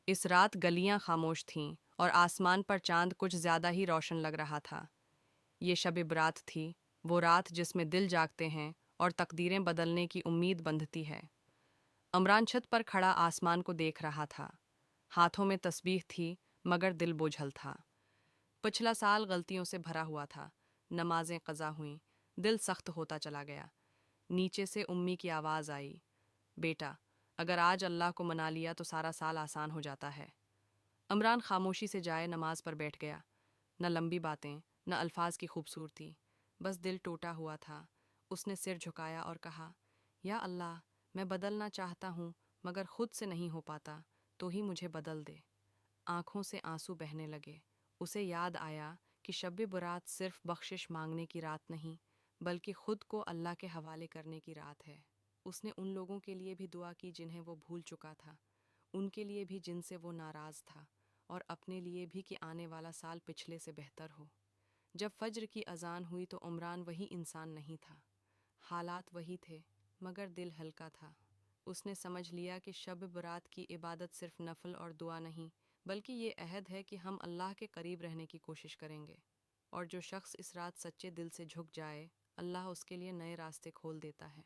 اس رات گلیاں خاموش تھیں اور آسمان پر چاند کچھ زیادہ ہی روشن لگ رہا تھا۔ یہ شب برات تھی، وہ رات جس میں دل جاگتے ہیں اور تقدیریں بدلنے کی امید بندھتی ہے۔ عمران چھت پر کھڑا آسمان کو دیکھ رہا تھا۔ ہاتھوں میں تسبیح تھی مگر دل بوجھل تھا۔ پچھلا سال غلطیوں سے بھرا ہوا تھا، نمازیں قضا ہوئیں، دل سخت ہوتا چلا گیا۔ نیچے سے امی کی آواز آئی، بیٹا اگر آج اللہ کو منا لیا تو سارا سال آسان ہو جاتا ہے۔ عمران خاموشی سے جائے نماز پر بیٹھ گیا۔ نہ لمبی باتیں، نہ الفاظ کی خوبصورتی، بس دل ٹوٹا ہوا تھا۔ اس نے سر جھکایا اور کہا، یا اللہ، میں بدلنا چاہتا ہوں مگر خود سے نہیں ہو پاتا، تو ہی مجھے بدل دے۔ آنکھوں سے آنسو بہنے لگے۔ اسے یاد آیا کہ شب برات صرف بخشش مانگنے کی رات نہیں بلکہ خود کو اللہ کے حوالے کرنے کی رات ہے۔ اس نے ان لوگوں کے لیے بھی دعا کی جنہیں وہ بھول چکا تھا، ان کے لیے بھی جن سے وہ ناراض تھا، اور اپنے لیے بھی کہ آنے والا سال پچھلے سے بہتر ہو۔ جب فجر کی اذان ہوئی تو عمران وہی انسان نہیں تھا، حالات وہی تھے مگر دل ہلکا تھا۔ اس نے سمجھ لیا کہ شب برات کی عبادت صرف نفل اور دعا نہیں بلکہ یہ عہد ہے کہ ہم اللہ کے قریب رہنے کی کوشش کریں گے، اور جو شخص اس رات سچے دل سے جھک جائے، اللہ اس کے لیے نئے راستے کھول دیتا ہے۔